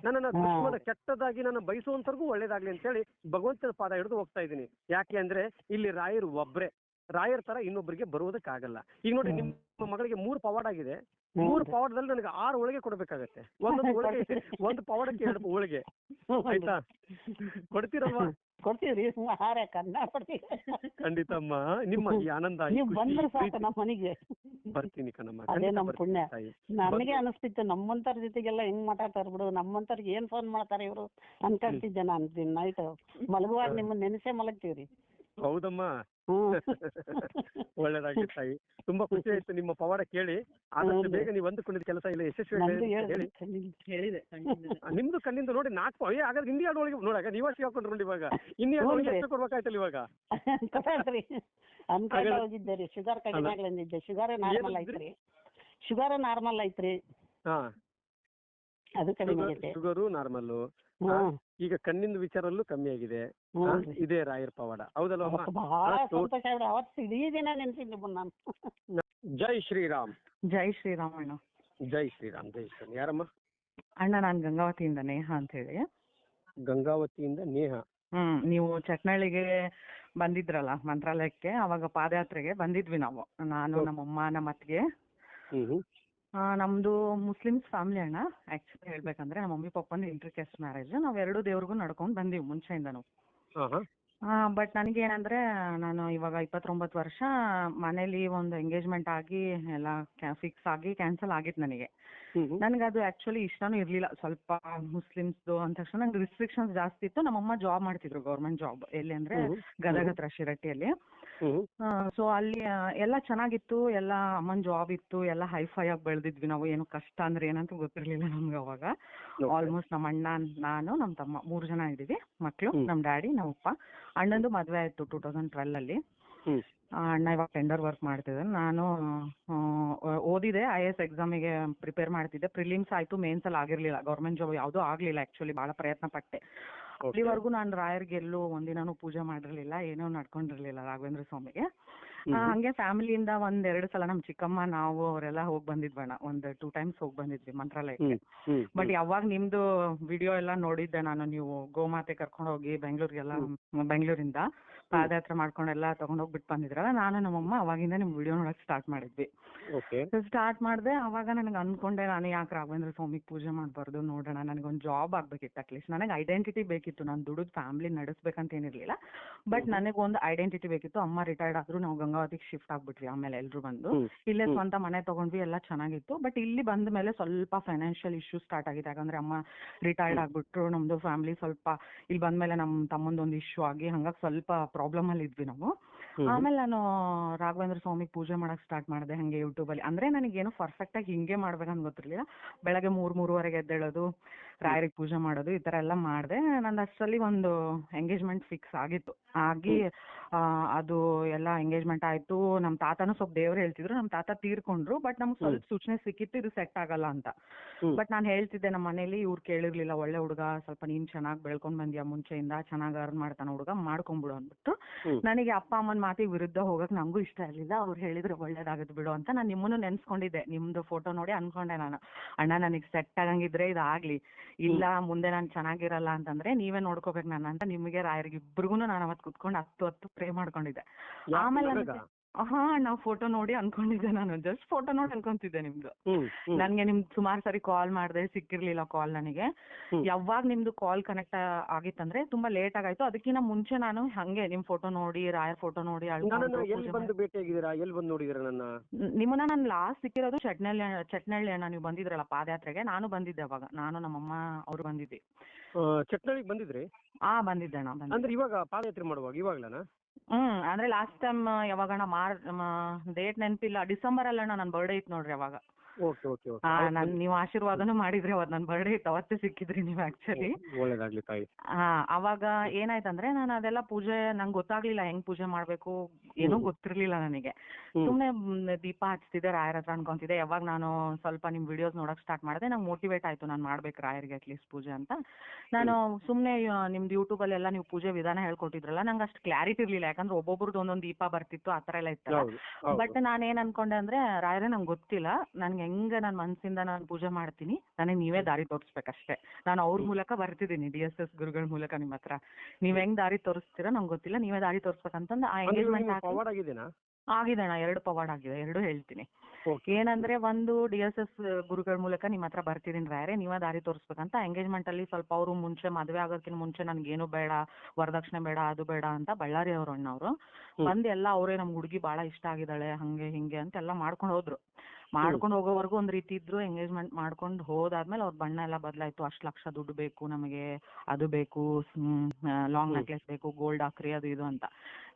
ನನ್ನನ್ನ ದುಶ್ಮನ ಕೆಟ್ಟದಾಗಿ ನನ್ನ ಬಯಸುವಂತರ್ಗೂ ಒಳ್ಳೇದಾಗ್ಲಿ ಅಂತ ಹೇಳಿ ಭಗವಂತನ ಪಾದ ಹಿಡಿದು ಹೋಗ್ತಾ ಇದ್ದೀನಿ. ಯಾಕೆ ಅಂದ್ರೆ ಇಲ್ಲಿ ರಾಯರು ಒಬ್ರೆ, ರಾಯರ ತರ ಇನ್ನೊಬ್ಬರಿಗೆ ಬರುವುದಕ್ಕಾಗಲ್ಲ. ಈಗ ನೋಡಿ, ನಿಮ್ಮ ಮಗಳಿಗೆ 3 ಪವಾಡ ಆಗಿದೆ. 3 ಪವಾಡದಲ್ಲಿ ನನಗೆ 6 ಹೋಳಿಗೆ ಕೊಡ್ಬೇಕಾಗತ್ತೆ. ಒಂದೊಂದು ಹೋಳಿಗೆ, ಒಂದು ಪವಾಡಕ್ಕೆ 2 ಹೋಳಿಗೆ. ಆಯ್ತಾ? ಕೊಡ್ತೀರಲ್ವಾ? ಕೊಡ್ತೀವ್ರಿ, ಆಹಾರ ಖಂಡಿತ ಅಮ್ಮ. ನಿಮ್ಮ ಈ ಆನಂದ ಬಂದ್ರೆ ಸಾಕು ನಮ್ಮ ಮನೆಗೆ. ಬರ್ತೀನಿ ಕಣಮ್ಮ, ಅದೇ ನಮ್ಮ ಪುಣ್ಯ. ನನಗೆ ಅನಿಸ್ತಿತ್ತು ನಮ್ಮಂತರ ಜೊತೆಗೆಲ್ಲ ಹೆಂಗ್ ಮಾತಾಡ್ತಾರ ಬಿಡು, ನಮ್ಮಂತರ್ಗೆ ಏನ್ ಫೋನ್ ಮಾಡ್ತಾರೆ ಇವ್ರು ಅನ್ಕೊಂತಿದ್ದೆ ನಾನು. ನೈಟ್ ಮಲಗುವಾಗ ನಿಮ್ಮನ್ನ ನೆನೆಸೇ ಮಲಗ್ತೀವ್ರಿ. ಹೌದಮ್ಮ, ಒಳ್ಳೇದಾಗಿ ತಾಯಿ. ತುಂಬಾ ಖುಷಿ ಆಯ್ತು ನಿಮ್ಮ ಪವಾಡ ಕೇಳಿ. ಆದಷ್ಟು ಬೇಗ ನೀವು ಅಂದುಕೊಂಡಿದ್ದ ಕೆಲಸ ಇಲ್ಲ ಯಶಸ್ವಿ ಹೇಳಿದೆ. ನಿಮ್ದು ಕಣ್ಣಿಂದ ನೋಡಿ 4 ಹಾಗಾದ್ರೆ ಇಂಡಿಯಾ ಒಳಗೆ ನೋಡಾಗ ನೀವಾಸಿ ಹಾಕೊಂಡ್ರು ನೋಡಿ. ಇವಾಗ ಇಂಡಿಯಾ ಒಳಗೆ ಎಷ್ಟು ಕೊಡ್ಬೇಕಾಯ್ತಲ್ಲ ಇವಾಗ? ಅನ್ಕೊಂಡು ಹೋಗಿದ್ದೆ ರೀ, ಶುಗರ್ ಕಡಿಮೆ ಆಗ್ಲಿದ್ದೆ. ಶುಗರ್ ನಾರ್ಮಲ್ ಐತ್ರಿ, ಶುಗರ್ ನಾರ್ಮಲ್ ಐತ್ರಿ. ಹಾ, ಅದು ಕಡಿಮೆ ಆಗೈತೆ. Sugar normal. ಈಗ ಕಣ್ಣಿನ ವಿಚಾರಲ್ಲೂ ಕಮ್ಮಿ ಆಗಿದೆ. ಇದೇ ರಾಯರ ಪವಾಡ, ಹೌದಲ್ವ? ಬಹಳ ಸಂತೋಷ. ಅವತ್ತು ಇಡೀ ದಿನ ನೆನ್ಸಿದ್ದೆ ನಾನು. ಜೈ ಶ್ರೀರಾಮ್. ಜೈ ಶ್ರೀರಾಮ್ ಅಣ್ಣ. ಜೈ ಶ್ರೀರಾಮ್. ಜೈ ಶ್ರೀರಾಮ್. ಯಾರಮ್ಮ? ಅಣ್ಣ, ನಾನ್ ಗಂಗಾವತಿಯಿಂದ ನೇಹ ಅಂತ ಹೇಳಿ. ಗಂಗಾವತಿಯಿಂದ ನೇಹ. ನೀವು ಚಟ್ನಳ್ಳಿಗೆ ಬಂದಿದ್ರಲ್ಲ ಮಂತ್ರಾಲಯಕ್ಕೆ, ಅವಾಗ ಪಾದಯಾತ್ರೆಗೆ ಬಂದಿದ್ವಿ ನಾವು, ನಾನು, ನಮ್ಮಮ್ಮ, ನಮ್ಮ ಅತ್ತಿಗೆ. ನಮ್ದು ಮುಸ್ಲಿಮ್ಸ್ ಫ್ಯಾಮಿಲಿ ಅಣ್ಣ. ಆಕ್ಚುಲಿ ಹೇಳ್ಬೇಕಂದ್ರೆ ನಮ್ಮ ಮಮ್ಮಿ ಪಪ್ಪಂದು ಇಂಟರ್ ಕ್ಯಾಸ್ಟ್ ಮ್ಯಾರೇಜ್. ನಾವ್ 2 ದೇವ್ರಿಗೂ ನಡ್ಕೊಂಡ್ ಬಂದೀವಿ ಮುಂಚೆಯಿಂದನು. ಬಟ್ ನನಗೇನಂದ್ರೆ, ನಾನು ಇವಾಗ 29 ವರ್ಷ ಮನೇಲಿ ಒಂದು ಎಂಗೇಜ್ಮೆಂಟ್ ಆಗಿ ಎಲ್ಲ ಫಿಕ್ಸ್ ಆಗಿ ಕ್ಯಾನ್ಸಲ್ ಆಗಿತ್ತು ನನಗೆ. ನನ್ಗೆ ಅದು ಆಕ್ಚುಲಿ ಇಷ್ಟನೂ ಇರ್ಲಿಲ್ಲ. ಸ್ವಲ್ಪ ಮುಸ್ಲಿಮ್ಸ್ದು ಅಂದ ತಕ್ಷಣ ನಂಗೆ ರಿಸ್ಟ್ರಿಕ್ಷನ್ಸ್ ಜಾಸ್ತಿ ಇತ್ತು. ನಮ್ಮಮ್ಮ ಜಾಬ್ ಮಾಡ್ತಿದ್ರು, ಗೌರ್ಮೆಂಟ್ ಜಾಬ್. ಎಲ್ಲಿ ಅಂದ್ರೆ ಗದಗ ಹತ್ರ ಶಿರಟ್ಟಿಯಲ್ಲಿ. ಸೊ ಅಲ್ಲಿ ಎಲ್ಲ ಚೆನ್ನಾಗಿತ್ತು, ಎಲ್ಲ ಅಮ್ಮನ್ ಜಾಬ್ ಇತ್ತು, ಎಲ್ಲ ಹೈಫೈ ಆಗಿ ಬೆಳೆದಿದ್ವಿ ನಾವು. ಏನು ಕಷ್ಟ ಅಂದ್ರೆ ಏನಂತ ಗೊತ್ತಿರ್ಲಿಲ್ಲ ನಮ್ಗೆ ಅವಾಗ. ಆಲ್ಮೋಸ್ಟ್ ನಮ್ಮ ಅಣ್ಣ, ನಾನು, ನಮ್ಮ ತಮ್ಮ 3 ಜನ ಇದ್ದೀವಿ ಮಕ್ಳು. ನಮ್ಮ ಡ್ಯಾಡಿ, ನಮ್ಮಪ್ಪ. ಅಣ್ಣಂದು ಮದ್ವೆ ಆಯ್ತು 2012 ಅಲ್ಲಿ. ಅಣ್ಣ ಇವಾಗ ಟೆಂಡರ್ ವರ್ಕ್ ಮಾಡ್ತಿದ್ದೆ. ನಾನು ಓದಿದೆ, IAS ಎಕ್ಸಾಮಿಗೆ ಪ್ರಿಪೇರ್ ಮಾಡ್ತಿದ್ದೆ. ಪ್ರಿಲಿಮ್ಸ್ ಆಯ್ತು, ಮೇನ್ಸ್ ಅಲ್ಲಿ ಆಗಿರ್ಲಿಲ್ಲ. ಗೌರ್ಮೆಂಟ್ ಜಾಬ್ ಯಾವುದೂ ಆಗ್ಲಿಲ್ಲ ಆಕ್ಚುಲಿ, ಬಹಳ ಪ್ರಯತ್ನ ಪಟ್ಟೆ. ಅಲ್ಲಿವರೆಗೂ ನಾನು ರಾಯರ್ಗೆ ಎಲ್ಲೂ ಒಂದಿನಾನು ಪೂಜೆ ಮಾಡಿರ್ಲಿಲ್ಲ, ಏನೋ ನಡ್ಕೊಂಡಿರ್ಲಿಲ್ಲ ರಾಘವೇಂದ್ರ ಸ್ವಾಮಿಗೆ. ಹಂಗೆ ಫ್ಯಾಮಿಲಿಯಿಂದ 1-2 ಸಲ ನಮ್ ಚಿಕ್ಕಮ್ಮ, ನಾವು ಅವರೆಲ್ಲ ಹೋಗಿ ಬಂದಿದ್ವಣ್ಣ. 1-2 ಟೈಮ್ಸ್ ಹೋಗಿ ಬಂದಿದ್ವಿ ಮಂತ್ರಾಲಯಕ್ಕೆ. ಬಟ್ ಯಾವಾಗ ನಿಮ್ದು ವಿಡಿಯೋ ಎಲ್ಲ ನೋಡಿದ್ದೆ ನಾನು, ನೀವು ಗೋಮಾತೆ ಕರ್ಕೊಂಡು ಹೋಗಿ ಬೆಂಗಳೂರಿಂದ ಪಾದಯಾತ್ರೆ ಮಾಡ್ಕೊಂಡೆಲ್ಲ ತಗೊಂಡೋಗಿ ಬಿಟ್ಟು ಬಂದಿದ್ರಲ್ಲ, ನಾನು ನಮ್ಮಮ್ಮ ಅವಾಗಿಂದ ನಿಮ್ ವಿಡಿಯೋ ನೋಡಕ್ ಸ್ಟಾರ್ಟ್ ಮಾಡಿದ್ವಿ. ಸ್ಟಾರ್ಟ್ ಮಾಡಿದೆ. ಅವಾಗ ನನಗೆ ಅನ್ಕೊಂಡೆ, ನಾನು ಯಾಕೆ ರಾಘವೇಂದ್ರ ಸ್ವಾಮಿಗೆ ಪೂಜೆ ಮಾಡಬಾರ್ದು, ನೋಡೋಣ, ನನಗೊಂದು ಜಾಬ್ ಆಗ್ಬೇಕಿತ್ತು. ಅಟ್ಲೀಸ್ಟ್ ನನಗೆ ಐಡೆಂಟಿಟಿ ಬೇಕಿತ್ತು. ನಾನು ದುಡಿದು ಫ್ಯಾಮಿಲಿ ನಡೆಸ್ಬೇಕಂತ ಏನಿರ್ಲಿಲ್ಲ, ಬಟ್ ನನಗೊಂದು ಐಡೆಂಟಿಟಿ ಬೇಕಿತ್ತು. ಅಮ್ಮ ರಿಟೈರ್ಡ್ ಆದ್ರು, ನಾವು ಗಂಗಾವತಿಗೆ ಶಿಫ್ಟ್ ಆಗ್ಬಿಟ್ವಿ. ಆಮೇಲೆ ಎಲ್ರು ಬಂದು ಇಲ್ಲೇ ಸ್ವಂತ ಮನೆ ತಗೊಂಡ್ವಿ, ಎಲ್ಲ ಚೆನ್ನಾಗಿತ್ತು. ಬಟ್ ಇಲ್ಲಿ ಬಂದ ಮೇಲೆ ಸ್ವಲ್ಪ ಫೈನಾನ್ಷಿಯಲ್ ಇಶ್ಯೂ ಸ್ಟಾರ್ಟ್ ಆಗಿದೆ. ಯಾಕಂದ್ರೆ ಅಮ್ಮ ರಿಟೈರ್ಡ್ ಆಗ್ಬಿಟ್ರು, ನಮ್ದು ಫ್ಯಾಮಿಲಿ ಸ್ವಲ್ಪ ಇಲ್ಲಿ ಬಂದ್ಮೇಲೆ ನಮ್ಮ ತಮ್ಮಂದೊಂದು ಇಶ್ಯೂ ಆಗಿ, ಹಂಗಾಗಿ ಸ್ವಲ್ಪ ಪ್ರಾಬ್ಲಮ್ ಅಲ್ಲಿ ಇದ್ವಿ ನಾವು. ಆಮೇಲೆ ನಾನು ರಾಘವೇಂದ್ರ ಸ್ವಾಮಿಗೆ ಪೂಜೆ ಮಾಡಕ್ ಸ್ಟಾರ್ಟ್ ಮಾಡಿದೆ ಹಂಗೆ ಯೂಟ್ಯೂಬ್ ಅಲ್ಲಿ. ಅಂದ್ರೆ ನನಗೇನು ಪರ್ಫೆಕ್ಟ್ ಆಗಿ ಹಿಂಗೆ ಮಾಡ್ಬೇಕಂತ ಗೊತ್ತಿರ್ಲಿಲ್ಲ. ಬೆಳಗ್ಗೆ 3-3:30 ಎದ್ದೇಳೋದು, ರಾಯರಿಗೆ ಪೂಜೆ ಮಾಡೋದು, ಈ ತರ ಎಲ್ಲ ಮಾಡಿದೆ. ನಂದು ಅಷ್ಟರಲ್ಲಿ ಒಂದು ಎಂಗೇಜ್ಮೆಂಟ್ ಫಿಕ್ಸ್ ಆಗಿತ್ತು. ಆಗಿ ಅದು ಎಲ್ಲ ಎಂಗೇಜ್ಮೆಂಟ್ ಆಯ್ತು. ನಮ್ಮ ತಾತನೂ ಸ್ವಲ್ಪ ದೇವ್ರು ಹೇಳ್ತಿದ್ರು. ನಮ್ಮ ತಾತ ತೀರ್ಕೊಂಡ್ರು, ಬಟ್ ನಮ್ಗೆ ಸ್ವಲ್ಪ ಸೂಚನೆ ಸಿಕ್ಕಿತ್ತು ಇದು ಸೆಟ್ ಆಗಲ್ಲ ಅಂತ. ಬಟ್ ನಾನು ಹೇಳ್ತಿದ್ದೆ ನಮ್ಮ ಮನೇಲಿ, ಇವ್ರು ಕೇಳಿರ್ಲಿಲ್ಲ. ಒಳ್ಳೆ ಹುಡುಗ, ಸ್ವಲ್ಪ ನೀನ್ ಚೆನ್ನಾಗಿ ಬೆಳ್ಕೊಂಡ್ ಬಂದ್ಯಾ ಮುಂಚೆಯಿಂದ, ಚೆನ್ನಾಗಿ ಅರ್ನ್ ಮಾಡ್ತಾನ ಹುಡುಗ, ಮಾಡ್ಕೊಂಡ್ಬಿಡು ಅಂದ್ಬಿಟ್ಟು. ನನಗೆ ಅಪ್ಪ ಅಮ್ಮನ ಮಾತಿಗೆ ವಿರುದ್ಧ ಹೋಗಕ್ ನಂಗೂ ಇಷ್ಟ ಇರ್ಲಿಲ್ಲ. ಅವ್ರು ಹೇಳಿದ್ರೆ ಒಳ್ಳೇದಾಗದ್ ಬಿಡು ಅಂತ ನಾನು ನಿಮ್ಮನ್ನು ನೆನ್ಸ್ಕೊಂಡಿದ್ದೆ. ನಿಮ್ದು ಫೋಟೋ ನೋಡಿ ಅನ್ಕೊಂಡೆ ನಾನು, ಅಣ್ಣ ನನಗೆ ಸೆಟ್ ಆಗಂಗಿದ್ರೆ ಇದಾಗ್ಲಿ, ಇಲ್ಲ ಮುಂದೆ ನಾನು ಚೆನ್ನಾಗಿರಲ್ಲ ಅಂತಂದ್ರೆ ನೀವೇ ನೋಡ್ಕೋಬೇಕು ನನ್ನ ಅಂತ. ನಿಮಗೆ ರಾಯರಿಗೆ ಇಬ್ರಿಗೂ ನಾನು ಅವತ್ತು ಕುತ್ಕೊಂಡು 10 ಪ್ರೇ ಮಾಡ್ಕೊಂಡಿದ್ದೆ. ಆಮೇಲೆ ನಾವು ಫೋಟೋ ನೋಡಿ ಅನ್ಕೊಂಡಿದ್ದೆ. ನಾನು ಜಸ್ಟ್ ಫೋಟೋ ನೋಡಿ ಅನ್ಕೊಂತಿದ್ದೆ ನಿಮ್ದು. ನನ್ಗೆ ನಿಮ್ದು ಸುಮಾರು ಸರಿ ಕಾಲ್ ಮಾಡಿದೆ, ಸಿಕ್ಕಿರ್ಲಿಲ್ಲ ಕಾಲ್ ನನಗೆ. ಯಾವಾಗ ನಿಮ್ದು ಕಾಲ್ ಕನೆಕ್ಟ್ ಆಗಿತ್ತಂದ್ರೆ ತುಂಬಾ ಲೇಟ್ ಆಗಾಯ್ತು. ಅದಕ್ಕಿಂತ ಮುಂಚೆ ನಾನು ಹಂಗೆ ನಿಮ್ ಫೋಟೋ ನೋಡಿ, ರಾಯರ್ ಫೋಟೋ ನೋಡಿ ನಿಮ್ಮನ್ನ ನಾನು ಲಾಸ್ಟ್ ಸಿಕ್ಕಿರೋದು ಚಟ್ನಳ್ಳಿ ಅಣ್ಣ. ನೀವು ಬಂದಿದ್ರಲ್ಲ ಪಾದಯಾತ್ರೆಗೆ, ನಾನು ಬಂದಿದ್ದೆ ಅವಾಗ. ನಾನು ನಮ್ಮಮ್ಮ ಅವ್ರು ಬಂದಿದ್ವಿ. ಚಟ್ನಳ್ಳಿಗೆ ಬಂದಿದ್ರಿ? ಬಂದಿದ್ದೆ ಅಣ್ಣ. ಅಂದ್ರೆ ಇವಾಗ ಪಾದಯಾತ್ರೆ ಮಾಡುವಾಗ ಇವಾಗ್ಲನ? ಅಂದ್ರೆ ಲಾಸ್ಟ್ ಟೈಮ್ ಯಾವಾಗಣ್ಣ, ಡೇಟ್ ನೆನಪಿಲ್ಲ, ಡಿಸೆಂಬರ್ ಅಲ್ಲಣ್ಣ ನನ್ನ ಬರ್ಡೇ ಇತ್ತು ನೋಡ್ರಿ ಅವಾಗ. ನೀವು ಆಶೀರ್ವಾದನೂ ಮಾಡಿದ್ರಿ ಅವತ್ತು. ನನ್ನ ಬರ್ಡೇ ಇತ್ತು, ಅವತ್ತೇ ಸಿಕ್ಕಿದ್ರಿ ನೀವು ಆಕ್ಚುಲಿ. ಒಳ್ಳೇದಾಗ್ಲಿ ತಾಯಿ. ಅವಾಗ ಏನಾಯ್ತಂದ್ರೆ, ನಾನು ಅದೆಲ್ಲ ಪೂಜೆ ನಂಗೆ ಗೊತ್ತಾಗ್ಲಿಲ್ಲ, ಹೆಂಗ್ ಪೂಜೆ ಮಾಡ್ಬೇಕು ಏನೂ ಗೊತ್ತಿರ್ಲಿಲ್ಲ ನನಗೆ. ಸುಮ್ನೆ ದೀಪ ಹಚ್ತಿದ್ದೆ, ರಾಯರ ಹತ್ರ ಅನ್ಕೊಂತಿದ್ದೆ. ಯಾವಾಗ ನಾನು ಸ್ವಲ್ಪ ನಿಮ್ ವಿಡಿಯೋಸ್ ನೋಡಕ್ ಸ್ಟಾರ್ಟ್ ಮಾಡಿದೆ, ನಂಗೆ ಮೋಟಿವೇಟ್ ಆಯ್ತು, ನಾನು ಮಾಡ್ಬೇಕು ರಾಯರಿಗೆ ಅಟ್ಲೀಸ್ಟ್ ಪೂಜೆ ಅಂತ. ನಾನು ಸುಮ್ನೆ ನಿಮ್ದು ಯೂಟ್ಯೂಬ್ ಅಲ್ಲಿ ಎಲ್ಲ ನೀವು ಪೂಜೆ ವಿಧಾನ ಹೇಳ್ಕೊಟ್ಟಿದ್ರಲ್ಲ, ನಂಗೆ ಅಷ್ಟು ಕ್ಲಾರಿಟಿ ಇರ್ಲಿಲ್ಲ. ಯಾಕಂದ್ರೆ ಒಬ್ಬೊಬ್ರದ್ದು ಒಂದೊಂದು ದೀಪ ಬರ್ತಿತ್ತು, ಆ ತರ ಎಲ್ಲ ಇತ್ತು. ಬಟ್ ನಾನೇನ್ ಅನ್ಕೊಂಡೆ ಅಂದ್ರೆ, ರಾಯರೇ ನಂಗೆ ಗೊತ್ತಿಲ್ಲ, ನನ್ಗೆ ನಂಗೆ ಹೆಂಗೆ ನನ್ನ ಮನಸ್ಸಿಂದ ನಾನು ಪೂಜೆ ಮಾಡ್ತೀನಿ, ನನಗೆ ನೀವೇ ದಾರಿ ತೋರಿಸ್ಬೇಕಷ್ಟೇ. ನಾನು ಅವ್ರ ಮೂಲಕ ಬರ್ತಿದ್ದೀನಿ DSS ಗುರುಗಳ ಮೂಲಕ ನಿಮ್ಮ ಹತ್ರ. ನೀವ್ ಹೆಂಗ್ ದಾರಿ ತೋರಿಸ್ತೀರಾ ನಂಗೆ ಗೊತ್ತಿಲ್ಲ, ನೀವೇ ದಾರಿ ತೋರಿಸ್ಬೇಕಂತಂದು ಆ ಎಂಗೇಜ್ಮೆಂಟ್ ಫಾರ್ವರ್ಡ್ ಆಗಿದ್ದೀನಾ? ಆಗಿದೆ ಅಣ್ಣ, 2 ಪವಾಡ ಆಗಿದೆ, 2 ಹೇಳ್ತೀನಿ. Okay. ಏನಂದ್ರೆ ಒಂದು DSS ಗುರುಗಳ ಮೂಲಕ ನಿಮ್ಮ ಹತ್ರ ಬರ್ತಿದ್ದೀನಿ ರಾಯರೇ, ನೀವೇ ದಾರಿ ತೋರಿಸ್ಬೇಕಂತ. ಎಂಗೇಜ್ಮೆಂಟ್ ಅಲ್ಲಿ ಸ್ವಲ್ಪ ಅವರು ಮುಂಚೆ ಮದುವೆ ಆಗೋದಕ್ಕಿಂತ ಮುಂಚೆ ನನ್ಗೇನು ಬೇಡ, ವರದಕ್ಷಿಣೆ ಬೇಡ, ಅದು ಬೇಡ ಅಂತ ಬಳ್ಳಾರಿ ಅವ್ರ ಅಣ್ಣವ್ರು ಬಂದು ಎಲ್ಲ ಅವರೇ ನಮ್ಗೆ ಹುಡುಗಿ ಭಾಳ ಇಷ್ಟ ಆಗಿದ್ದಾಳೆ ಹಂಗೆ ಹಿಂಗೆ ಅಂತ ಎಲ್ಲ ಮಾಡ್ಕೊಂಡು ಹೋದ್ರು. ಮಾಡ್ಕೊಂಡು ಹೋಗೋವರೆಗೂ ಒಂದ್ ರೀತಿ ಇದ್ರು. ಎಂಗೇಜ್ಮೆಂಟ್ ಮಾಡ್ಕೊಂಡು ಹೋದಾದ್ಮೇಲೆ ಅವ್ರ ಬಣ್ಣ ಎಲ್ಲ ಬದಲಾಯ್ತು. 10 ಲಕ್ಷ ದುಡ್ಡು ಬೇಕು ನಮಗೆ, ಅದು ಬೇಕು, ಲಾಂಗ್ ನೆಕ್ಲೆಸ್ ಬೇಕು, ಗೋಲ್ಡ್ ಹಾಕ್ರಿ, ಅದು ಇದು ಅಂತ.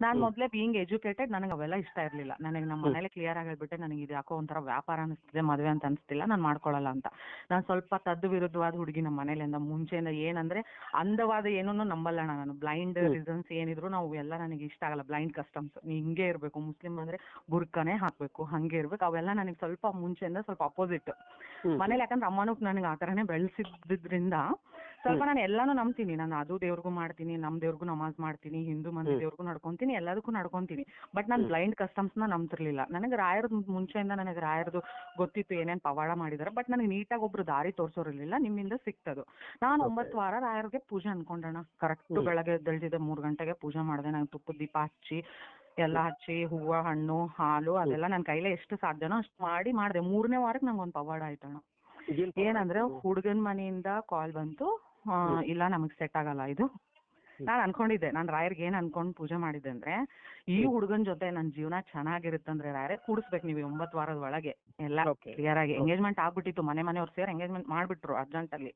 ನಾನ್ ಮೊದ್ಲೇ ಬೀಯಿಂಗ್ ಎಜುಕೇಟೆಡ್, ನನಗೆ ಅವೆಲ್ಲ ಇಷ್ಟ ಇರ್ಲಿಲ್ಲ. ನನಗೆ ನಮ್ಮ ಮನೇಲಿ ಕ್ಲಿಯರ್ ಆಗಿ ಹೇಳ್ಬಿಟ್ಟೆ, ನನಗೆ ಇದು ಯಾಕೋ ಒಂಥರ ವ್ಯಾಪಾರ ಅನಿಸ್ತಿದೆ, ಮದುವೆ ಅಂತ ಅನಿಸ್ತಿಲ್ಲ, ನಾನು ಮಾಡ್ಕೊಳ್ಳಲ್ಲ ಅಂತ. ನಾನು ಸ್ವಲ್ಪ ತದ್ದು ವಿರುದ್ಧವಾದ ಹುಡುಗಿ ನಮ್ಮ ಮನೇಲಿಂದ ಮುಂಚೆಯಿಂದ. ಏನಂದ್ರೆ ಅಂದವಾದ ಏನೂ ನಂಬಲ್ಲ ನಾನು. ಬ್ಲೈಂಡ್ ರೀಸನ್ಸ್ ಏನಿದ್ರು ನಾವು ಎಲ್ಲ ನನಗೆ ಇಷ್ಟ ಆಗಲ್ಲ. ಬ್ಲೈಂಡ್ ಕಸ್ಟಮ್ಸ್, ನೀ ಹಿಂಗೆ ಇರಬೇಕು, ಮುಸ್ಲಿಂ ಅಂದ್ರೆ ಬುರ್ಕನೇ ಹಾಕ್ಬೇಕು, ಹಂಗೆ ಇರ್ಬೇಕು, ಅವೆಲ್ಲ ನನಗೆ ಸ್ವಲ್ಪ ಮುಂಚೆಯಿಂದ ಸ್ವಲ್ಪ ಅಪೋಸಿಟ್ ಮನೇಲಿ. ಯಾಕಂದ್ರೆ ಅಮ್ಮನೂ ನನಗೆ ಆ ಥರನೇ ಬೆಳೆಸಿದ್ರಿಂದ ಸ್ವಲ್ಪ ನಾನು ಎಲ್ಲಾನು ನಂಬ್ತೀನಿ. ನಾನು ಅದು ದೇವ್ರಿಗೂ ಮಾಡ್ತೀನಿ, ನಮ್ಮ ದೇವ್ರಿಗೂ ನಮಾಜ್ ಮಾಡ್ತೀನಿ, ಹಿಂದೂ ಮಂದಿ ದೇವ್ರಿಗೂ ನಡ್ಕೊಂತೀನಿ, ಎಲ್ಲದಕ್ಕೂ ನಡ್ಕೊಂತೀನಿ. ಬಟ್ ನಾನು ಬ್ಲೈಂಡ್ ಕಸ್ಟಮ್ಸ್ನ ನಂಬ್ತಿರ್ಲಿಲ್ಲ. ನನಗೆ ರಾಯರದು ಮುಂಚೆಯಿಂದ ನನಗೆ ರಾಯರದು ಗೊತ್ತಿತ್ತು ಏನೇನು ಪವಾಡ ಮಾಡಿದಾರೆ. ಬಟ್ ನನಗೆ ನೀಟಾಗಿ ಒಬ್ರು ದಾರಿ ತೋರಿಸೋರಿರ್ಲಿಲ್ಲ, ನಿಮ್ಮಿಂದ ಸಿಕ್ತದು. ನಾನು 9 ವಾರ ರಾಯರಿಗೆ ಪೂಜೆ ಅನ್ಕೊಂಡಣ. ಕರೆಕ್ಟ್ ಬೆಳಗ್ಗೆ ಎದ್ದೇಳ್ತಿದ್ದೆ, 3 ಗಂಟೆಗೆ ಪೂಜೆ ಮಾಡಿದೆ. ನಾನು ತುಪ್ಪದ ದೀಪ ಹಚ್ಚಿ ಎಲ್ಲ ಹಚ್ಚಿ, ಹೂವು, ಹಣ್ಣು, ಹಾಲು ಅದೆಲ್ಲ ನನ್ನ ಕೈಲೇ ಎಷ್ಟು ಸಾಧ್ಯನೋ ಅಷ್ಟು ಮಾಡಿದೆ. 3ನೇ ವಾರಕ್ಕೆ ನಂಗೆ ಒಂದು ಪವಾಡ ಆಯ್ತಣ್ಣ. ಏನಂದ್ರೆ ಹುಡುಗನ ಮನೆಯಿಂದ ಕಾಲ್ ಬಂತು, ಇಲ್ಲ ನಮಗ್ ಸೆಟ್ ಆಗಲ್ಲ ಇದು. ನಾನು ಅನ್ಕೊಂಡಿದ್ದೆ, ನಾನು ರಾಯರ್ಗೆ ಏನ್ ಅನ್ಕೊಂಡ್ ಪೂಜೆ ಮಾಡಿದ್ದೆ ಅಂದ್ರೆ, ಈ ಹುಡುಗನ್ ಜೊತೆ ನನ್ನ ಜೀವನ ಚೆನ್ನಾಗಿರುತ್ತಂದ್ರೆ ರಾಯರೇ ಕೂಡಿಸ್ಬೇಕು ನೀವು 9 ವಾರದ ಒಳಗೆ ಎಲ್ಲ ಕ್ಲಿಯರ್ ಆಗಿ. ಎಂಗೇಜ್ಮೆಂಟ್ ಆಗ್ಬಿಟ್ಟಿತ್ತು, ಮನೆಯವ್ರು ಸೇರಿ ಎಂಗೇಜ್ಮೆಂಟ್ ಮಾಡ್ಬಿಟ್ರು ಅರ್ಜೆಂಟ್ ಅಲ್ಲಿ.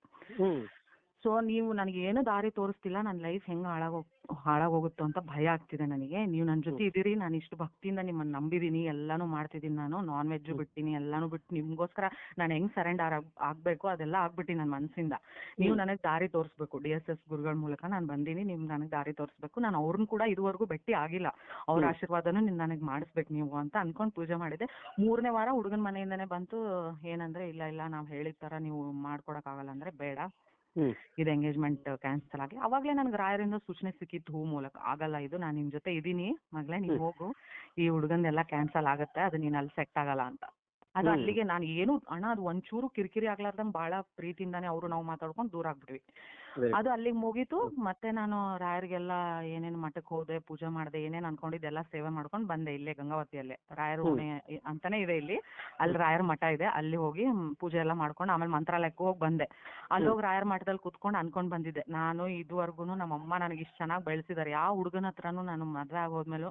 ಸೊ ನೀವು ನನಗೆ ಏನು ದಾರಿ ತೋರಿಸ್ತಿಲ್ಲ, ನನ್ನ ಲೈಫ್ ಹೆಂಗೆ ಹಾಳಾಗೋಗುತ್ತೋ ಅಂತ ಭಯ ಆಗ್ತಿದೆ ನನಗೆ. ನೀವು ನನ್ನ ಜೊತೆ ಇದ್ದೀರಿ, ನಾನು ಇಷ್ಟು ಭಕ್ತಿಯಿಂದ ನಿಮ್ಮನ್ನು ನಂಬಿದ್ದೀನಿ, ಎಲ್ಲಾನು ಮಾಡ್ತಿದ್ದೀನಿ, ನಾನು ನಾನ್ ವೆಜ್ ಬಿಡ್ತೀನಿ, ಎಲ್ಲಾನು ಬಿಟ್ಟು ನಿಮ್ಗೋಸ್ಕರ ನಾನು ಹೆಂಗ್ ಸರೆಂಡರ್ ಆಗ್ಬೇಕು ಅದೆಲ್ಲ ಆಗ್ಬಿಟ್ಟು ನನ್ನ ಮನಸ್ಸಿಂದ. ನೀವು ನನಗೆ ದಾರಿ ತೋರಿಸ್ಬೇಕು. DSS ಗುರುಗಳ ಮೂಲಕ ನಾನು ಬಂದೀನಿ, ನೀವು ನನಗೆ ದಾರಿ ತೋರಿಸ್ಬೇಕು. ನಾನು ಅವ್ರನ್ನ ಕೂಡ ಇದುವರೆಗೂ ಭೇಟಿ ಆಗಿಲ್ಲ, ಅವ್ರ ಆಶೀರ್ವಾದನೂ ನನಗೆ ಮಾಡಿಸ್ಬೇಕು ನೀವು ಅಂತ ಅನ್ಕೊಂಡು ಪೂಜೆ ಮಾಡಿದೆ. 3ನೇ ವಾರ ಹುಡುಗನ ಮನೆಯಿಂದನೇ ಬಂತು. ಏನಂದ್ರೆ, ಇಲ್ಲ ನಾವು ಹೇಳಿದ ಥರ ನೀವು ಮಾಡ್ಕೊಡಕ್ಕಾಗಲ್ಲ ಅಂದ್ರೆ ಬೇಡ, ಇದು ಎಂಗೇಜ್ಮೆಂಟ್ ಕ್ಯಾನ್ಸಲ್ ಆಗಿ. ಅವಾಗಲೇ ನನಗೆ ರಾಯರಿಂದ ಸೂಚನೆ ಸಿಕ್ಕಿತ್ತು ಹೂ ಮೂಲಕ, ಆಗಲ್ಲ ಇದು, ನಾನು ನಿಮ್ ಜೊತೆ ಇದೀನಿ ಮಗಳೇ, ನೀನು ಹೋಗು, ಈ ಹುಡುಗಂದೆಲ್ಲ ಕ್ಯಾನ್ಸಲ್ ಆಗುತ್ತೆ, ಅದು ನೀನು ಅಲ್ಲಿ ಸೆಟ್ ಆಗಲ್ಲ ಅಂತ. ಅದು ಅಲ್ಲಿಗೆ ನಾನು ಏನು ಅಣ್ಣ, ಅದು ಒಂಚೂರು ಕಿರಿಕಿರಿ ಆಗ್ಲಾರ್ದಂಗೆ ಭಾಳ ಪ್ರೀತಿಯಿಂದಾನೆ ನಾವು ಮಾತಾಡ್ಕೊಂಡು ದೂರ ಆಗ್ಬಿಟ್ವಿ. ಅದು ಅಲ್ಲಿಗೆ ಮುಗೀತು. ಮತ್ತೆ ನಾನು ರಾಯರಿಗೆಲ್ಲ ಏನೇನು ಮಠಕ್ಕೆ ಹೋದೆ, ಪೂಜೆ ಮಾಡಿದೆ, ಏನೇನು ಅನ್ಕೊಂಡಿದ್ದೆಲ್ಲ ಸೇವೆ ಮಾಡ್ಕೊಂಡು ಬಂದೆ. ಇಲ್ಲೇ ಗಂಗಾವತಿಯಲ್ಲೇ ರಾಯರ ಓಣಿ ಅಂತಾನೆ ಇದೆ ಇಲ್ಲಿ, ಅಲ್ಲಿ ರಾಯರ ಮಠ ಇದೆ, ಅಲ್ಲಿ ಹೋಗಿ ಪೂಜೆ ಎಲ್ಲ ಮಾಡ್ಕೊಂಡು ಆಮೇಲೆ ಮಂತ್ರಾಲಯಕ್ಕೆ ಹೋಗಿ ಬಂದೆ. ಅಲ್ಲಿ ಹೋಗಿ ರಾಯರ ಮಠದಲ್ಲಿ ಕುತ್ಕೊಂಡು ಅನ್ಕೊಂಡ್ ಬಂದಿದ್ದೆ, ನಾನು ಇದುವರೆಗೂ ನಮ್ಮಮ್ಮ ನನಗೆ ಇಷ್ಟು ಚೆನ್ನಾಗಿ ಬೆಳೆಸಿದ್ದಾರೆ, ಯಾವ ಹುಡುಗನ ಹತ್ರನೂ ನಾನು ಮದುವೆ ಆಗೋದ್ಮೇಲೂ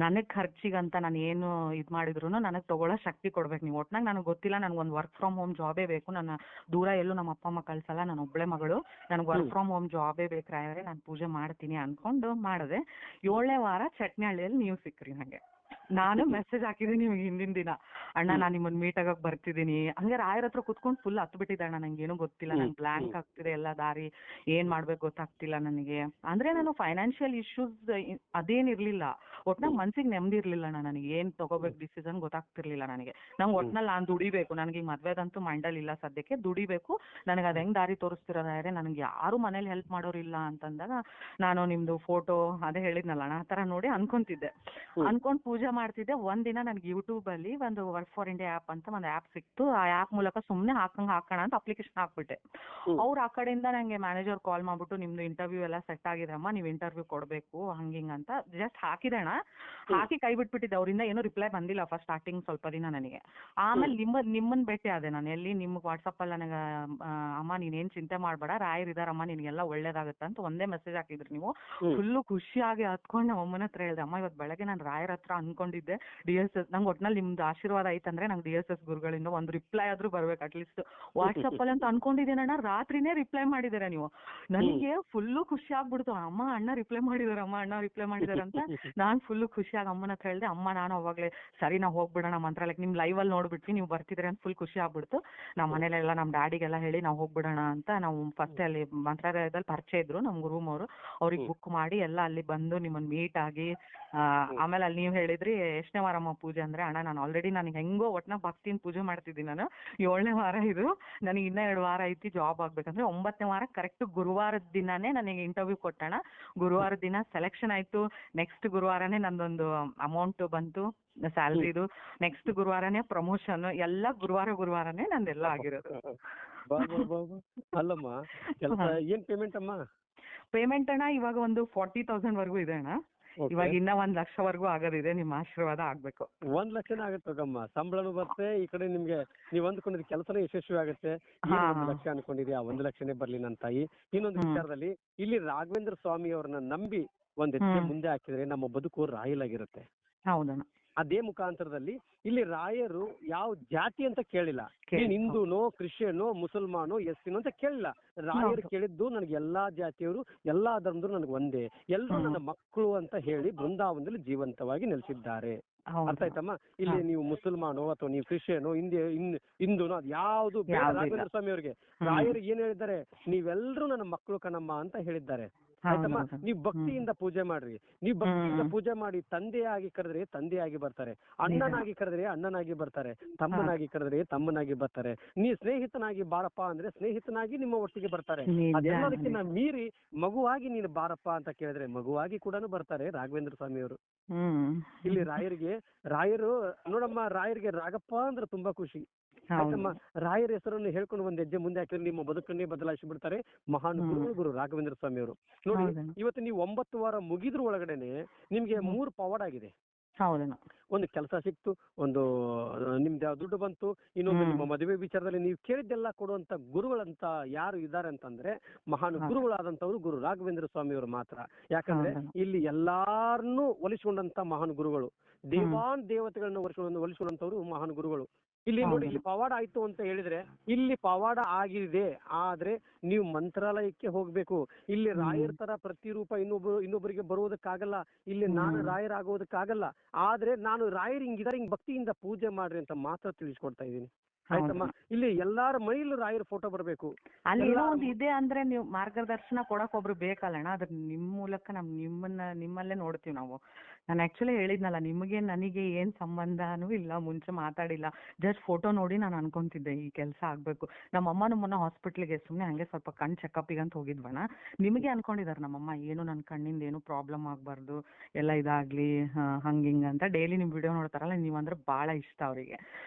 ನನಗೆ ಖರ್ಚಿಗಂತ ನಾನು ಏನು ಇದು ಮಾಡಿದ್ರು ನನಗೆ ತಗೊಳ್ಳೋ ಶಕ್ತಿ ಕೊಡ್ಬೇಕು ನೀವು. ಒಟ್ನಾಗ ನನಗೆ ಗೊತ್ತಿಲ್ಲ, ನನಗೊಂದು ವರ್ಕ್ ಫ್ರಮ್ ಹೋಮ್ ಜಾಬೇ ಬೇಕು, ನನ್ನ ದೂರ ಎಲ್ಲೂ ನಮ್ಮ ಅಪ್ಪ ಅಮ್ಮ ಕಳ್ಸಲ್ಲ, ನಾನು ಒಬ್ಬಳೆ ಮಗಳು, ನನಗೆ ವರ್ಕ್ ಫ್ರಮ್ ಹೋಮ್ ಜಾಬೇ ಬೇಕು ರಾಯರೇ, ನಾನು ಪೂಜೆ ಮಾಡ್ತೀನಿ ಅನ್ಕೊಂಡು ಮಾಡಿದೆ. 7ನೇ ವಾರ ಚಟ್ನಹಳ್ಳಿಯಲ್ಲಿ ನೀವು ಸಿಕ್ಕ್ರಿ ನನಗೆ. ನಾನು ಮೆಸೇಜ್ ಹಾಕಿದ್ದೀನಿ ನಿಮ್ಗೆ ಹಿಂದಿನ ದಿನ, ಅಣ್ಣ ನಾನು ನಿಮ್ಮನ್ನ ಮೀಟ್ ಆಗಕ್ಕೆ ಬರ್ತಿದ್ದೀನಿ. ಹಂಗೆ ರಾಯರ ಹತ್ರ ಕುತ್ಕೊಂಡು ಫುಲ್ ಹತ್ತು ಬಿಟ್ಟಿದ್ದೆ ಅಣ್ಣ, ನಂಗೆ ಏನೂ ಗೊತ್ತಿಲ್ಲ, ನಂಗೆ ಬ್ಲ್ಯಾಂಕ್ ಆಗ್ತಿದೆ ಎಲ್ಲ ದಾರಿ, ಏನ್ ಮಾಡ್ಬೇಕು ಗೊತ್ತಾಗ್ತಿಲ್ಲ ನನಗೆ. ಅಂದ್ರೆ ನಾನು ಫೈನಾನ್ಷಿಯಲ್ ಇಶ್ಯೂಸ್ ಅದೇನಿರ್ಲಿಲ್ಲ, ಒಟ್ನಾಗ ಮನ್ಸಿಗೆ ನೆಮ್ಮದಿ ಇರ್ಲಿಲ್ಲ ಅಣ್ಣ, ನನಗೆ ಏನ್ ತಗೋಬೇಕು ಡಿಸಿಷನ್ ಗೊತ್ತಾಗ್ತಿರ್ಲಿಲ್ಲ ನನಗೆ. ನಂಗೆ ಒಟ್ನಲ್ಲಿ ನಾನು ದುಡಿಬೇಕು, ನನಗೆ ಈ ಮದ್ವೆದಂತೂ ಮೈಂಡಲ್ಲಿ ಇಲ್ಲ ಸದ್ಯಕ್ಕೆ, ದುಡಿಬೇಕು, ನನಗೆ ಅದು ಹೆಂಗ್ ದಾರಿ ತೋರಿಸ್ತಿರೋದಾದ್ರೆ, ನನಗೆ ಯಾರು ಮನೇಲಿ ಹೆಲ್ಪ್ ಮಾಡೋರಿಲ್ಲ ಅಂತಂದಾಗ ನಾನು ನಿಮ್ದು ಫೋಟೋ ಅದೇ ಹೇಳಿದ್ನಲ್ಲ ಅಣ್ಣ, ಆ ಥರ ನೋಡಿ ಅನ್ಕೊಂತಿದ್ದೆ, ಅನ್ಕೊಂಡು ಪೂಜೆ ಮಾಡ್ತಿದ್ದೆ. ಒಂದಿನ ನನಗೆ ಯೂಟ್ಯೂಬ್ ಅಲ್ಲಿ ಒಂದು ವರ್ಕ್ ಫಾರ್ ಇಂಡಿಯಾ ಆ್ಯಪ್ ಅಂತ ಒಂದು ಆ್ಯಪ್ ಸಿಕ್ತು. ಆ ಆ್ಯಪ್ ಮೂಲಕ ಸುಮ್ಮನೆ ಹಾಕೋಣ ಅಂತ ಅಪ್ಲಿಕೇಶನ್ ಹಾಕ್ಬಿಟ್ಟೆ. ಅವ್ರು ಆ ಕಡೆಯಿಂದ ನನಗೆ ಮ್ಯಾನೇಜರ್ ಕಾಲ್ ಮಾಡ್ಬಿಟ್ಟು, ನಿಮ್ದು ಇಂಟರ್ವ್ಯೂ ಎಲ್ಲ ಸೆಟ್ ಆಗಿದೆ ಅಮ್ಮ, ನೀವು ಇಂಟರ್ವ್ಯೂ ಕೊಡಬೇಕು ಹಂಗಿಂಗ್ ಅಂತ ಜಸ್ಟ್ ಹಾಕಿದೆ ಅಣ್ಣ. ಹಾಕಿ ಕೈ ಬಿಟ್ಬಿಟ್ಟಿದ್ದೆ, ಅವರಿಂದ ಏನೂ ರಿಪ್ಲೈ ಬಂದಿಲ್ಲ ಫಸ್ಟ್ ಸ್ಟಾರ್ಟಿಂಗ್ ಸ್ವಲ್ಪ ದಿನ ನನಗೆ. ಆಮೇಲೆ ನಿಮ್ಮನ್ನ ಭೇಟಿ ಆದೆ ನಾನು, ಎಲ್ಲಿ ನಿಮ್ಗೆ ವಾಟ್ಸಪ್ಪಲ್ಲಿ ನನಗೆ ಅಮ್ಮ ನೀನೇನು ಚಿಂತೆ ಮಾಡಬೇಡ, ರಾಯರ್ ಇದಾರಮ್ಮ, ನಿನಗೆಲ್ಲ ಒಳ್ಳೇದಾಗುತ್ತೆ ಅಂತ ಒಂದೇ ಮೆಸೇಜ್ ಹಾಕಿದ್ರಿ ನೀವು. ಫುಲ್ಲು ಖುಷಿಯಾಗಿ ಹತ್ಕೊಂಡು ನಮ್ಮ ಅಮ್ಮನ ಹತ್ರ ಹೇಳಿದೆ, ಅಮ್ಮ ಇವತ್ತು ಬೆಳಗ್ಗೆ ನಾನು ರಾಯರ ಹತ್ರ ಅನ್ಕೊಂಡಿದ್ದೆ DSS, ನಂಗೆ ಒಟ್ನಲ್ಲಿ ನಿಮ್ದು ಆಶೀರ್ವಾದ ಐತಂದ್ರೆ ನಂಗೆ DSS ಗುರುಗಳಿಂದ ಒಂದು ರಿಪ್ಲೈ ಆದ್ರೂ ಬರ್ಬೇಕು ಅಟ್ಲೀಸ್ಟ್ ವಾಟ್ಸಪ್ಪಲ್ಲಿ ಅಂತ ಅನ್ಕೊಂಡಿದ್ದೀನಣ್ಣ. ರಾತ್ರಿನೇ ರಿಪ್ಲೈ ಮಾಡಿದ್ದೀರಾ ನೀವು, ನನಗೆ ಫುಲ್ಲು ಖುಷಿ ಆಗ್ಬಿಡ್ತು. ಅಮ್ಮ ಅಣ್ಣ ರಿಪ್ಲೈ ಮಾಡಿದಾರೆ, ಅಮ್ಮ ಅಣ್ಣ ರಿಪ್ಲೈ ಮಾಡಿದಾರೆ ಅಂತ ನಾನು ಫುಲ್ಲು ಖುಷಿಯಾಗಿ ಅಮ್ಮನ ಹತ್ರ ಹೇಳಿದೆ. ಅಮ್ಮ ನಾನು ಅವಾಗಲೇ ಸರಿ ನಾವು ಹೋಗ್ಬಿಡೋಣ ಮಂತ್ರಾಲಯಕ್ಕೆ, ನಿಮ್ಮ ಲೈವಲ್ಲಿ ನೋಡ್ಬಿಟ್ವಿ ನೀವು ಬರ್ತಿದ್ರೆ ಅಂತ ಫುಲ್ ಖುಷಿ ಆಗ್ಬಿಡ್ತು. ನಮ್ಮ ಮನೇಲೆಲ್ಲ ನಮ್ಮ ಡ್ಯಾಡಿಗೆಲ್ಲ ಹೇಳಿ ನಾವು ಹೋಗ್ಬಿಡೋಣ ಅಂತ. ನಾವು ಫಸ್ಟ್ ಅಲ್ಲಿ ಮಂತ್ರಾಲಯದಲ್ಲಿ ಪರಿಚಯ ಇದ್ರು ನಮ್ಮ ರೂಮ್ ಅವರು, ಅವ್ರಿಗೆ ಬುಕ್ ಮಾಡಿ ಎಲ್ಲ ಅಲ್ಲಿ ಬಂದು ನಿಮ್ಮನ್ನು ಮೀಟ್ ಆಗಿ ಆಮೇಲೆ ಅಲ್ಲಿ ನೀವು ಹೇಳಿದ್ರಿ ಎಷ್ಟನೇ ವಾರಮ್ಮ ಪೂಜೆ ಅಂದ್ರೆ, ಅಣ್ಣ ನಾನು ಆಲ್ರೆಡಿ ನನಗೆ ಹೆಂಗೋ ಒಟ್ನಾಗ ಭಕ್ತಿನ ಪೂಜೆ ಮಾಡ್ತಿದ್ದೀನಿ ನಾನು, 7ನೇ ವಾರ ಇದು, ನನಗೆ ಇನ್ನೂ 2 ವಾರ ಐತಿ ಜಾಬ್ ಆಗ್ಬೇಕಂದ್ರೆ 9ನೇ ವಾರ ಕರೆಕ್ಟ್ ಗುರುವಾರದ ದಿನಾನೇ ನನಗೆ ಇಂಟರ್ವ್ಯೂ ಕೊಟ್ಟಣ. ಗುರುವಾರದ ದಿನ ಸೆಲೆಕ್ಷನ್ ಆಯ್ತು. ನೆಕ್ಸ್ಟ್ ಗುರುವಾರನೇ ನಂದೊಂದು ಅಮೌಂಟ್ ಬಂತು ಸ್ಯಾಲ್ರಿದು. Next ಗುರುವಾರನೇ promotion. ಎಲ್ಲ ಗುರುವಾರನೇ ನಂದೆಲ್ಲ ಆಗಿರೋದು. ಬಾ ಬಾ ಬಾ ಬಾ. ಅಲ್ಲಮ್ಮ ಕೆಲಸ ಏನ್ ಪೇಮೆಂಟ್ ಅಮ್ಮ? ಪೇಮೆಂಟ್ ಅಣ್ಣ ಇವಾಗ ಒಂದು 40,000 ವರ್ಗೂ ಇದೆ ಅಣ್ಣ. ಇವಾಗ ಇನ್ನ 1 ಲಕ್ಷವರೆಗೂ ಆಗೋದಿದೆ. ನಿಮ್ಮ ಆಶೀರ್ವಾದ ಆಗ್ಬೇಕು. 1 ಲಕ್ಷನೇ ಆಗುತ್ತೆ ಹೋಗಮ್ಮ. ಸಂಬಳನೂ ಬರುತ್ತೆ, ಈ ಕಡೆ ನಿಮ್ಗೆ ನೀವು ಅಂದ್ಕೊಂಡಿದ್ ಕೆಲಸನೂ ಯಶಸ್ವಿ ಆಗುತ್ತೆ. 1 ಲಕ್ಷ ಅನ್ಕೊಂಡಿದ್ಯಾ, 1 ಲಕ್ಷನೇ ಬರ್ಲಿ ನನ್ನ ತಾಯಿ. ಇನ್ನೊಂದು ವಿಚಾರದಲ್ಲಿ ಇಲ್ಲಿ ರಾಘವೇಂದ್ರ ಸ್ವಾಮಿ ಅವ್ರನ್ನ ನಂಬಿ ಒಂದ್ ಹೆಜ್ಜೆ ಮುಂದೆ ಹಾಕಿದ್ರೆ ನಮ್ಮ ಬದುಕು ರಾಯಲ್ ಆಗಿರುತ್ತೆ. ಹೌದಣ್ಣ. ಅದೇ ಮುಖಾಂತರದಲ್ಲಿ ಇಲ್ಲಿ ರಾಯರು ಯಾವ ಜಾತಿ ಅಂತ ಕೇಳಿಲ್ಲ. ನೀನ್ ಹಿಂದೂನೋ, ಕ್ರಿಶ್ಚಿಯನೋ, ಮುಸಲ್ಮಾನೋ, ಎಸ್ಸಿನೋ ಅಂತ ಕೇಳಿಲ್ಲ. ರಾಯರು ಕೇಳಿದ್ದು ನನಗೆ ಎಲ್ಲಾ ಜಾತಿಯವರು, ಎಲ್ಲಾ ಧರ್ಮದವರು ನನಗೆ ಒಂದೇ, ಎಲ್ಲರೂ ನನ್ನ ಮಕ್ಕಳು ಅಂತ ಹೇಳಿ ಬೃಂದಾವನದಲ್ಲಿ ಜೀವಂತವಾಗಿ ನೆಲೆಸಿದ್ದಾರೆ. ಅರ್ಥ ಆಯ್ತಮ್ಮ? ಇಲ್ಲಿ ನೀವು ಮುಸಲ್ಮಾನೋ ಅಥವಾ ನೀವು ಕ್ರಿಶ್ಚಿಯನೋ, ಹಿಂದೂನೋ ಅದು ಯಾವ್ದು ಬೇಡ ರಾಘವೇಂದ್ರ ಸ್ವಾಮಿ ಅವರಿಗೆ. ರಾಯರು ಏನ್ ಹೇಳಿದ್ದಾರೆ, ನೀವೆಲ್ಲರೂ ನನ್ನ ಮಕ್ಕಳು ಕಣಮ್ಮ ಅಂತ ಹೇಳಿದ್ದಾರೆ. ಆಯ್ತಮ್ಮ? ನೀವ್ ಭಕ್ತಿಯಿಂದ ಪೂಜೆ ಮಾಡ್ರಿ. ನೀವ್ ಭಕ್ತಿಯಿಂದ ಪೂಜೆ ಮಾಡಿ ತಂದೆಯಾಗಿ ಕರೆದ್ರೆ ತಂದೆಯಾಗಿ ಬರ್ತಾರೆ, ಅಣ್ಣನಾಗಿ ಕರೆದ್ರೆ ಅಣ್ಣನಾಗಿ ಬರ್ತಾರೆ, ತಮ್ಮನಾಗಿ ಕರೆದ್ರೆ ತಮ್ಮನಾಗಿ ಬರ್ತಾರೆ. ನೀ ಸ್ನೇಹಿತನಾಗಿ ಬಾರಪ್ಪ ಅಂದ್ರೆ ಸ್ನೇಹಿತನಾಗಿ ನಿಮ್ಮ ಒಟ್ಟಿಗೆ ಬರ್ತಾರೆ. ಅದೆಲ್ಲದಕ್ಕಿಂತ ಮೀರಿ ಮಗುವಾಗಿ ನೀನು ಬಾರಪ್ಪ ಅಂತ ಕೇಳಿದ್ರೆ ಮಗುವಾಗಿ ಕೂಡ ಬರ್ತಾರೆ ರಾಘವೇಂದ್ರ ಸ್ವಾಮಿ ಅವರು. ಇಲ್ಲಿ ರಾಯರು ನೋಡಮ್ಮ, ರಾಯರಿಗೆ ರಾಗಪ್ಪ ಅಂದ್ರೆ ತುಂಬಾ ಖುಷಿ. ಆಯ್ತಮ್ಮ? ರಾಯರ ಹೆಸರನ್ನು ಹೇಳ್ಕೊಂಡು ಒಂದ್ ಹೆಜ್ಜೆ ಮುಂದೆ ಹಾಕಿದ್ರೆ ನಿಮ್ಮ ಬದುಕನ್ನೇ ಬದಲಾಯಿಸಿ ಬಿಡ್ತಾರೆ ಮಹಾನ್ ಗುರು ರಾಘವೇಂದ್ರ ಸ್ವಾಮಿ ಅವರು. ನೋಡಿ, ಇವತ್ತು ನೀವು 9 ವಾರ ಮುಗಿದ್ರ ಒಳಗಡೆನೆ ನಿಮ್ಗೆ 3 ಪವಾಡ ಆಗಿದೆ. ಒಂದು ಕೆಲಸ ಸಿಕ್ತು, ಒಂದು ನಿಮ್ದು ದುಡ್ಡು ಬಂತು, ಇನ್ನೊಂದು ನಿಮ್ಮ ಮದುವೆ ವಿಚಾರದಲ್ಲಿ ನೀವು ಕೇಳಿದ್ದೆಲ್ಲ ಕೊಡುವಂತ ಗುರುಗಳಂತ ಯಾರು ಇದ್ದಾರೆ ಅಂತಂದ್ರೆ ಮಹಾನ್ ಗುರುಗಳಾದಂತವ್ರು ಗುರು ರಾಘವೇಂದ್ರ ಸ್ವಾಮಿ ಅವರು ಮಾತ್ರ. ಯಾಕಂದ್ರೆ ಇಲ್ಲಿ ಎಲ್ಲಾರನ್ನೂ ಒಲಿಸಿಕೊಂಡಂತ ಮಹಾನ್ ಗುರುಗಳು, ದೇವತೆಗಳನ್ನ ಒಲಿಸಿಕೊಂಡಂತವ್ರು ಮಹಾನ್ ಗುರುಗಳು. ಇಲ್ಲಿ ನೋಡಿ, ಇಲ್ಲಿ ಪವಾಡ ಆಯ್ತು ಅಂತ ಹೇಳಿದ್ರೆ ಇಲ್ಲಿ ಪವಾಡ ಆಗಿದೆ, ಆದ್ರೆ ನೀವು ಮಂತ್ರಾಲಯಕ್ಕೆ ಹೋಗ್ಬೇಕು. ಇಲ್ಲಿ ರಾಯರ ತರ ಪ್ರತಿರೂಪ ಇನ್ನೊಬ್ಬರಿಗೆ ಬರುವುದಕ್ಕಾಗಲ್ಲ. ಇಲ್ಲಿ ನಾನು ರಾಯರಾಗೋದಕ್ಕಾಗಲ್ಲ. ಆದ್ರೆ ನಾನು ರಾಯರ್ ಹಿಂಗಿದಾರೆ, ಹಿಂಗ್ ಭಕ್ತಿಯಿಂದ ಪೂಜೆ ಮಾಡ್ರಿ ಅಂತ ಮಾತ್ರ ತಿಳಿಸ್ಕೊಡ್ತಾ ಇದ್ದೀನಿ. ಆಯ್ತಮ್ಮ? ಇಲ್ಲಿ ಎಲ್ಲಾರ ಮೈಲೂ ರಾಯರ ಫೋಟೋ ಬರ್ಬೇಕು. ಅಲ್ಲಿ ಏನೋ ಒಂದು ಇದೆ ಅಂದ್ರೆ ನೀವು ಮಾರ್ಗದರ್ಶನ ಕೊಡಕ್ ಒಬ್ರು ಬೇಕಲ್ಲಣ್ಣ. ಅದ್ರ ನಿಮ್ ಮೂಲಕ ನಿಮ್ಮಲ್ಲೇ ನೋಡ್ತೀವಿ ನಾವು. ನಾನು ಆಕ್ಚುಲಿ ಹೇಳಿದ್ನಲ್ಲ, ನಿಮಗೆ ನನಗೆ ಏನ್ ಸಂಬಂಧನೂ ಇಲ್ಲ, ಮುಂಚೆ ಮಾತಾಡಿಲ್ಲ. ಜಸ್ಟ್ ಫೋಟೋ ನೋಡಿ ನಾನು ಅನ್ಕೊಂತಿದ್ದೆ ಈ ಕೆಲಸ ಆಗ್ಬೇಕು. ನಮ್ಮಮ್ಮನೂ ಮೊನ್ನೆ ಹಾಸ್ಪಿಟ್ಲಿಗೆ ಸುಮ್ನೆ ಹಂಗೆ ಸ್ವಲ್ಪ ಕಣ್ ಚೆಕಪ್ಪಿಗೆ ಅಂತ ಹೋಗಿದ್ವಣ್ಣ. ನಿಮಗೆ ಅನ್ಕೊಂಡಿದಾರೆ ನಮ್ಮಮ್ಮ, ಏನು ನನ್ನ ಕಣ್ಣಿಂದ ಏನು ಪ್ರಾಬ್ಲಮ್ ಆಗ್ಬಾರ್ದು, ಎಲ್ಲ ಇದಾಗ್ಲಿ ಹಂಗಿಂಗ ಅಂತ. ಡೈಲಿ ನಿಮ್ ವಿಡಿಯೋ ನೋಡ್ತಾರಲ್ಲ, ನೀವಂದ್ರೆ ಬಹಳ ಇಷ್ಟ ಅವರಿಗೆ.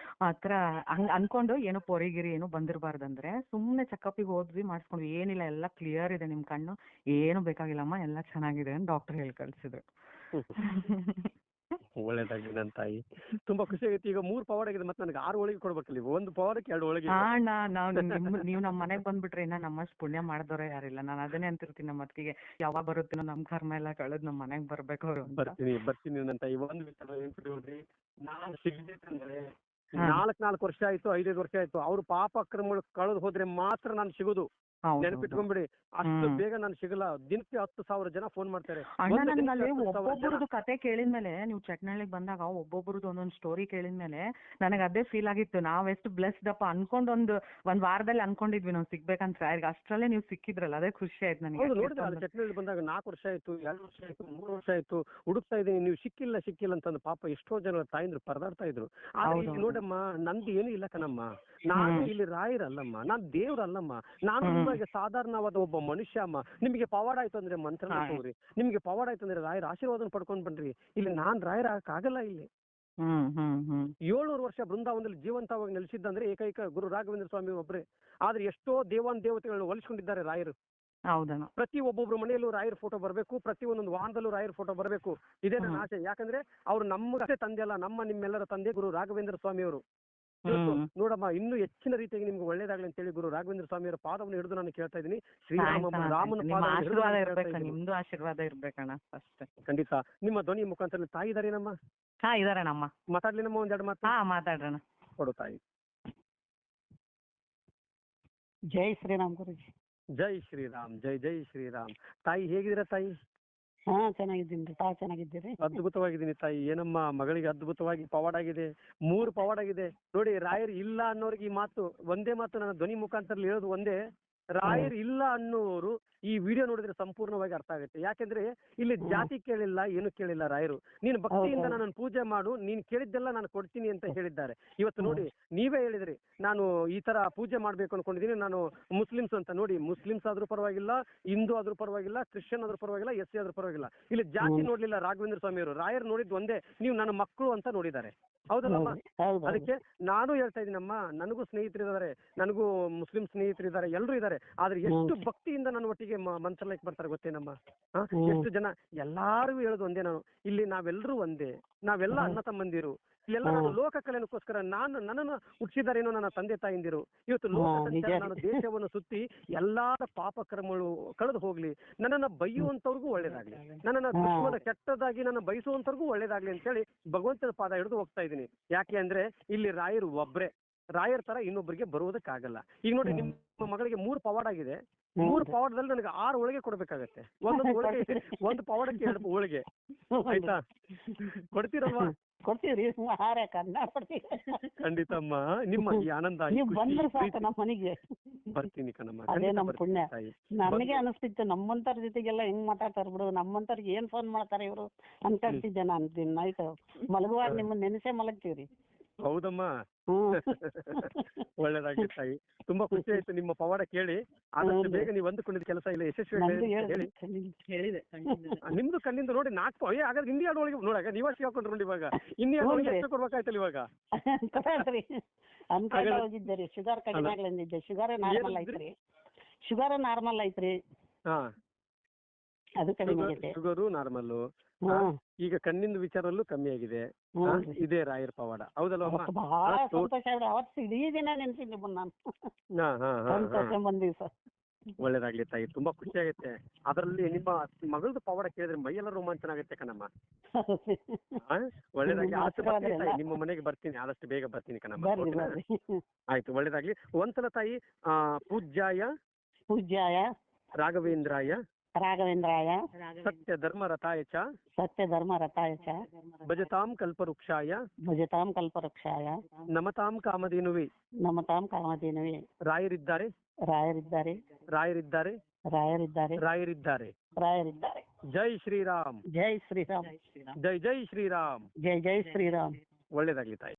ಆತರ ಹಂಗ್ ಅನ್ಕೊಂಡು ಏನೋ ಪೊರಿಗಿರಿ ಏನು ಬಂದಿರಬಾರ್ದಂದ್ರೆ ಸುಮ್ನೆ ಚೆಕಪ್ಪಿಗೆ ಹೋದ್ವಿ, ಮಾಡಿಸ್ಕೊಂಡ್ವಿ. ಏನಿಲ್ಲ, ಎಲ್ಲ ಕ್ಲಿಯರ್ ಇದೆ ನಿಮ್ ಕಣ್ಣು, ಏನು ಬೇಕಾಗಿಲ್ಲಮ್ಮ, ಎಲ್ಲ ಚೆನ್ನಾಗಿದೆ ಅಂತ ಡಾಕ್ಟರ್ ಹೇಳಿ ಕಳ್ಸಿದ್ರು. ಒಳ್ಳೇದಾಗ್ಲಿ ನನ್ನ ತಾಯಿ, ತುಂಬಾ ಖುಷಿ ಆಗೈತಿ. ಈಗ 3 ಪವಾಡ ಆಗಿದೆ, ಮತ್ತೆ ನನಗೆ 6 ಹೋಳಿಗೆ ಕೊಡ್ಬೇಕಲ್ಲ. ಒಂದು ಪವಾಡಕ್ಕೆ 2 ಹೋಳಿಗೆ. ನೀವು ನಮ್ಮ ಮನೆಗ್ ಬಂದ್ಬಿಟ್ರೆ ಇನ್ನ ನಮ್ಮಷ್ಟು ಪುಣ್ಯ ಮಾಡಿದವ್ರೆ ಯಾರಿಲ್ಲ. ನಾನು ಅದನ್ನೇ ಅಂತಿರ್ತೀನಿ ನಮ್ಮ ಅತ್ತಿಗೆ, ಯಾವಾಗ ಬರುತ್ತೀನೋ ನಮ್ ಕರ್ಮ ಎಲ್ಲ ಕಳೆದ್ ನಮ್ಮ ಮನೆಗ್ ಬರ್ಬೇಕು ಅವ್ರು. ಬರ್ತೀನಿ ನನ್ನ ತಾಯಿ. ಒಂದು ವಿಚಾರ, ನಾನು ಸಿಗಬೇಕಂದ್ರೆ 4 ವರ್ಷ ಆಯ್ತು, 5 ವರ್ಷ ಆಯ್ತು. ಅವ್ರು ಪಾಪ ಕ್ರಮಗಳು ಕಳೆದು ಹೋದ್ರೆ ಮಾತ್ರ ನಾನು ಸಿಗೋದು. ನೆನಪಿಟ್ಕೊಂಡ್ಬಿಡಿ, ಅಷ್ಟು ಬೇಗ ನಾನು ಸಿಗಲ್ಲ. ದಿನಕ್ಕೆ 10,000 ಜನ ಫೋನ್ ಮಾಡ್ತಾರೆ. ಒಬ್ಬೊಬ್ಬರದು ಕತೆ ಕೇಳಿದ್ಮೇಲೆ, ನೀವು ಚಟ್ನಳ್ಳಿಗೆ ಬಂದಾಗ ಒಬ್ಬೊಬ್ಬರದು ಒಂದೊಂದು ಸ್ಟೋರಿ ಕೇಳಿದ್ಮೇಲೆ ನನಗೆ ಅದೇ ಫೀಲ್ ಆಗಿತ್ತು. ನಾವ್ ಎಷ್ಟು ಬ್ಲೆಸ್ಡ್ ಅಪ್ಪ ಅನ್ಕೊಂಡು ಒಂದ್ ವಾರದಲ್ಲಿ ಅನ್ಕೊಂಡಿದ್ವಿ ನಾವು ಸಿಗ್ಬೇಕಂತ. ಅಷ್ಟ್ರಲ್ಲೇ ನೀವು ಸಿಕ್ಕಿದ್ರಲ್ಲ, ಅದೇ ಖುಷಿ ಆಯ್ತು ನನಗೆ. ಚಟ್ನಳ್ಳಿ ಬಂದಾಗ 4 ವರ್ಷ ಆಯ್ತು, 2 ವರ್ಷ ಆಯ್ತು, 3 ವರ್ಷ ಆಯ್ತು, ಹುಡುಕ್ತಾ ಇದ್ದೀನಿ, ನೀವು ಸಿಕ್ಕಿಲ್ಲ ಅಂತಂದು ಪಾಪ ಎಷ್ಟೋ ಜನ ತಾಯಿಂದ್ರು ಪರದಾಡ್ತಾ ಇದ್ರು. ಆದ್ರೆ ನೋಡಮ್ಮ, ನಂದು ಏನು ಇಲ್ಲ ಕಣಮ್ಮ. ನಾನು ಇಲ್ಲಿ ರಾಯರಲ್ಲಮ್ಮ, ನಾನ್ ದೇವ್ರಲ್ಲಮ್ಮ. ನಾನು ನಿಮಗೆ ಸಾಧಾರಣವಾದ ಒಬ್ಬ ಮನುಷ್ಯ ಅಮ್ಮ. ನಿಮಗೆ ಪವಾಡ ಆಯ್ತು ಅಂದ್ರೆ ಮಂತ್ರ ಹೋಗ್ರಿ, ನಿಮ್ಗೆ ಪವಾಡ ಆಯ್ತು ಅಂದ್ರೆ ರಾಯರ ಆಶೀರ್ವಾದ ಪಡ್ಕೊಂಡ್ ಬನ್ರಿ. ಇಲ್ಲಿ ನಾನ್ ರಾಯರ ಆಗಲ್ಲ. ಇಲ್ಲಿ 700 ವರ್ಷ ಬೃಂದಾವನದಲ್ಲಿ ಜೀವಂತವಾಗಿ ನೆಲೆಸಿದ್ದಂದ್ರೆ ಏಕೈಕ ಗುರು ರಾಘವೇಂದ್ರ ಸ್ವಾಮಿ ಒಬ್ರೆ. ಆದ್ರೆ ಎಷ್ಟೋ ದೇವತೆಗಳನ್ನು ಒಲಿಸ್ಕೊಂಡಿದ್ದಾರೆ ರಾಯರು. ಪ್ರತಿ ಒಬ್ಬೊಬ್ರು ಮನೆಯಲ್ಲೂ ರಾಯರ ಫೋಟೋ ಬರ್ಬೇಕು, ಪ್ರತಿ ಒಂದೊಂದು ವಾಹನದಲ್ಲೂ ರಾಯರ ಫೋಟೋ ಬರ್ಬೇಕು. ಇದೇ ನನ್ನ ಆಸೆ. ಯಾಕಂದ್ರೆ ಅವ್ರು ನಮ್ಮಷ್ಟೇ ತಂದೆ ಅಲ್ಲ, ನಿಮ್ಮೆಲ್ಲರ ತಂದೆ ಗುರು ರಾಘವೇಂದ್ರ ಸ್ವಾಮಿ ಅವರು. ನೋಡಮ್ಮ, ಇನ್ನೂ ಹೆಚ್ಚಿನ ರೀತಿಯಾಗಿ ನಿಮ್ಗೆ ಒಳ್ಳೇದಾಗ್ಲಿ ಅಂತ ಹೇಳಿ ಗುರು ರಾಘವೇಂದ್ರ ಸ್ವಾಮಿಯವರ ಪಾದವನ್ನು ಹಿಡಿದು ನಾನು ಕೇಳ್ತಾ ಇದ್ದೀನಿ. ರಾಮನ ನಿಮ್ದು ಆಶೀರ್ವಾದ ಇರ್ಬೇಕಣ್ಣ. ಖಂಡಿತ. ನಿಮ್ಮ ಧ್ವನಿ ಮುಖಾಂತರ ತಾಯಿ ಇದಾರೇನಮ್ಮ? ಇದಾರಣ್ಣ. ಮಾತಾಡ್ಲಿ ನಮ್ಮ ಒಂದೆರಡು ಮಾತು. ಮಾತಾಡ್ರಣ. ಕೊಡು ತಾಯಿ. ಜೈ ಶ್ರೀರಾಮ್ ಗುರುಜಿ. ಜೈ ಶ್ರೀರಾಮ್. ಜೈ ಶ್ರೀರಾಮ್. ತಾಯಿ ಹೇಗಿದ್ದೀರಾ ತಾಯಿ? ಚೆನ್ನಾಗಿದ್ದೀನಿ. ತಾವು ಚೆನ್ನಾಗಿದ್ದೀರಿ? ಅದ್ಭುತವಾಗಿದ್ದೀನಿ ತಾಯಿ. ಏನಮ್ಮ, ಮಗಳಿಗೆ ಅದ್ಭುತವಾಗಿ ಪವಾಡ ಆಗಿದೆ. 3 ಪವಾಡ ಆಗಿದೆ ನೋಡಿ. ರಾಯರ್ ಇಲ್ಲ ಅನ್ನೋರಿಗೆ ಈ ಮಾತು ಒಂದೇ ಮಾತು ನನ್ನ ಧ್ವನಿ ಮುಖಾಂತರ ಹೇಳೋದು ಒಂದೇ, ರಾಯರ್ ಇಲ್ಲ ಅನ್ನೋರು ಈ ವಿಡಿಯೋ ನೋಡಿದ್ರೆ ಸಂಪೂರ್ಣವಾಗಿ ಅರ್ಥ ಆಗುತ್ತೆ. ಯಾಕೆಂದ್ರೆ ಇಲ್ಲಿ ಜಾತಿ ಕೇಳಿಲ್ಲ, ಏನು ಕೇಳಿಲ್ಲ ರಾಯರು. ನೀನು ಭಕ್ತಿಯಿಂದ ನನ್ನನ್ನು ಪೂಜೆ ಮಾಡು, ನೀನ್ ಕೇಳಿದ್ದೆಲ್ಲ ನಾನು ಕೊಡ್ತೀನಿ ಅಂತ ಹೇಳಿದ್ದಾರೆ. ಇವತ್ತು ನೋಡಿ, ನೀವೇ ಹೇಳಿದ್ರಿ ನಾನು ಈ ತರ ಪೂಜೆ ಮಾಡ್ಬೇಕು ಅನ್ಕೊಂಡಿದೀನಿ, ನಾನು ಮುಸ್ಲಿಮ್ಸ್ ಅಂತ. ನೋಡಿ, ಮುಸ್ಲಿಮ್ಸ್ ಆದ್ರೂ ಪರವಾಗಿಲ್ಲ, ಹಿಂದೂ ಆದ್ರೂ ಪರವಾಗಿಲ್ಲ, ಕ್ರಿಶ್ಚಿಯನ್ ಆದ್ರೂ ಪರವಾಗಿಲ್ಲ, ಎಸ್ ಸಿ ಆದ್ರೂ ಪರವಾಗಿಲ್ಲ, ಇಲ್ಲಿ ಜಾತಿ ನೋಡ್ಲಿಲ್ಲ ರಾಘವೇಂದ್ರ ಸ್ವಾಮಿ ಅವರು. ರಾಯರ್ ನೋಡಿದ್ ಒಂದೇ, ನೀವು ನನ್ನ ಮಕ್ಕಳು ಅಂತ ನೋಡಿದ್ದಾರೆ. ಹೌದಲ್ಲಮ್ಮ? ಅದಕ್ಕೆ ನಾನು ಹೇಳ್ತಾ ಇದ್ದೀನಮ್ಮ, ನನಗೂ ಸ್ನೇಹಿತರಿದ್ದಾರೆ, ನನಗೂ ಮುಸ್ಲಿಂ ಸ್ನೇಹಿತರಿದ್ದಾರೆ, ಎಲ್ಲರೂ ಇದ್ದಾರೆ. ಆದ್ರೆ ಎಷ್ಟು ಭಕ್ತಿಯಿಂದ ನನ್ನ ಒಟ್ಟಿಗೆ ಮಂತ್ರಾಲಯಕ್ಕೆ ಬರ್ತಾರೆ ಗೊತ್ತೇನಮ್ಮ? ಎಷ್ಟು ಜನ, ಎಲ್ಲಾರಿಗೂ ಹೇಳೋದು ಒಂದೇ ನಾನು, ಇಲ್ಲಿ ನಾವೆಲ್ಲರೂ ಒಂದೇ, ನಾವೆಲ್ಲ ಅಣ್ಣ ತಮ್ಮಂದಿರು. ಇಲ್ಲೆಲ್ಲ ನಾನು ಲೋಕ ಕಲ್ಯಾಣಕ್ಕೋಸ್ಕರ ನನ್ನನ್ನು ಹುಟ್ಟಿಸಿದಾರೇನೋ ನನ್ನ ತಂದೆ ತಾಯಿಂದಿರು. ಇವತ್ತು ಲೋಕ ಸಂಚಾರ, ನಾನು ದೇಶವನ್ನು ಸುತ್ತಿ ಎಲ್ಲಾರ ಪಾಪ ಕರ್ಮಗಳು ಕಳೆದು ಹೋಗ್ಲಿ, ನನ್ನನ್ನ ಬೈಯುವಂತವ್ರಿಗೂ ಒಳ್ಳೇದಾಗ್ಲಿ, ನನ್ನನ್ನ ದುಶ್ಮನ ಕೆಟ್ಟದಾಗಿ ನನ್ನ ಬಯಸುವಂತವ್ರಿಗೂ ಒಳ್ಳೇದಾಗ್ಲಿ ಅಂತೇಳಿ ಭಗವಂತನ ಪಾದ ಹಿಡಿದು ಹೋಗ್ತಾ ಇದ್ದೀನಿ. ಯಾಕೆ ಅಂದ್ರೆ ಇಲ್ಲಿ ರಾಯರು ಒಬ್ರೆ, ರಾಯರ್ ತರ ಇನ್ನೊಬ್ಬರಿಗೆ ಬರುವುದಕ್ಕಾಗಲ್ಲ. ಈಗ ನೋಡಿ, ನಿಮ್ಮ ಮಗಳಿಗೆ 3 ಪವಾಡ ಆಗಿದೆ. 3 ಪವಾಡದಲ್ಲಿ ನನಗೆ 6 ಹೋಳಿಗೆ ಕೊಡ್ಬೇಕಾಗತ್ತೆ. ಒಂದೊಂದು ಹೋಳಿಗೆ, ಒಂದು ಪವಾಡಕ್ಕೆ 2 ಹೋಳಿಗೆ. ಆಯ್ತಾ? ಕೊಡ್ತೀರಲ್ವಾ? ಕೊಡ್ತೀವ್ರಿ, ಹಾರ ಕೊಡ್ತೀವಿ. ಖಂಡಿತಮ್ಮ, ನಿಮ್ಮ ಈ ಆನಂದ, ನೀವು ಬಂದ್ರೆ ಸಾಕು ನಮ್ಮ ಮನೆಗೆ. ಬರ್ತೀನಿ ಕಣಮ್ಮ, ಅದೇ ನಮ್ಮ ಪುಣ್ಯ. ನನಗೆ ಅನಿಸ್ತಿತ್ತು ನಮ್ಮಂತರ ಜೊತೆಗೆಲ್ಲ ಹೆಂಗ್ ಮಾತಾಡ್ತಾರ ಬಿಡು, ನಮ್ಮಂತರ್ಗೆ ಏನ್ ಫೋನ್ ಮಾಡ್ತಾರೆ ಇವರು ಅನ್ಕೊಂತಿದ್ದೆ ನಾನು. ನೈಟ್ ಮಲಗುವಾಗ ನಿಮ್ಮನ್ನ ನೆನೆಸೇ ಮಲಗ್ತೀವ್ರಿ. ಹೌದಮ್ಮ, ಒಳ್ಳೇದಾಗಿ ತಾಯಿ. ತುಂಬಾ ಖುಷಿ ಆಯ್ತು ನಿಮ್ಮ ಪವಾಡ ಕೇಳಿ. ಆದಷ್ಟು ಬೇಗ ನೀವು ಅಂದುಕೊಂಡಿದ್ದ ಕೆಲಸ ಇಲ್ಲ ಯಶಸ್ವಿ ಹೇಳಿದೆ. ನಿಮ್ದು ಕಣ್ಣಿಂದ ನೋಡಿ 4 ಹಾಗಾದ್ರೆ ಇಂಡಿಯಾ ಒಳಗೆ ನೋಡಾಗ ನಿವಾಸಿ ಹಾಕೊಂಡ್ರು ನೋಡಿ. ಇವಾಗ ಇಂಡಿಯಾ ಒಳಗೆ ಎಷ್ಟು ಕೊಡ್ಬೇಕಾಯ್ತಲ್ಲ ಇವಾಗ? ಅನ್ಕೊಂಡು ಹೋಗಿದ್ದೆ ರೀ, ಶುಗರ್ ಕಡಿಮೆ ಆಗ್ಲಿದ್ದೆ. ಶುಗರ್ ನಾರ್ಮಲ್ ಐತ್ರಿ, ಶುಗರ್ ನಾರ್ಮಲ್ ಐತ್ರಿ. ಹಾ, ಅದು ಕಡಿಮೆ ಆಗೈತೆ. Sugar normal. ಈಗ ಕಣ್ಣಿಂದ ವಿಚಾರಲ್ಲೂ ಕಮ್ಮಿ ಆಗಿದೆ. ಇದೇ ರಾಯರ್ ಪವಾಡ, ಹೌದಲ್ವಾ? ಬಹಳ ಸಂತೋಷ ಆಗ್ಬಿಡ. ಅವತ್ತು ಇಡೀ ದಿನ ನೆನ್ಸಿದ್ದೆ ನಾನು, ಸಂತೋಷ ಒಂದ್ ದಿವಸ. ಒಳ್ಳೇದಾಗ್ಲಿ ತಾಯಿ, ತುಂಬಾ ಖುಷಿ ಆಗುತ್ತೆ. ಅದರಲ್ಲಿ ನಿಮ್ಮ ಮಗಳದ್ದು ಪವಾಡ ಕೇಳಿದ್ರೆ ಮೈಯೆಲ್ಲ ರೋಮಾಂಚನ ಆಗುತ್ತೆ ಕಣಮ್ಮ. ಒಳ್ಳೇದಾಗ್ಲಿ, ಆದಷ್ಟು ಬರ್ತೀನಿ ತಾಯಿ, ನಿಮ್ಮ ಮನೆಗೆ ಬರ್ತೀನಿ, ಆದಷ್ಟು ಬೇಗ ಬರ್ತೀನಿ ಕಣಮ್ಮ. ಆಯ್ತು, ಒಳ್ಳೇದಾಗ್ಲಿ. ಒಂದ್ಸಲ ತಾಯಿ ಪೂಜ್ಯಾಯ ರಾಘವೇಂದ್ರಾಯ ಸತ್ಯ ಧರ್ಮ ರಥಾಯ ಚ ಭಜತಾಂ ಕಲ್ಪವೃಕ್ಷಾಯ ನಮತಾಂ ಕಾಮಧೇನುವೆ ರಾಯರಿದ್ದಾರೆ. ಜೈ ಶ್ರೀರಾಮ್. ಜೈ ಜೈ ಶ್ರೀರಾಮ್. ಒಳ್ಳೇದಾಗ್ಲಿ ತಾಯಿ.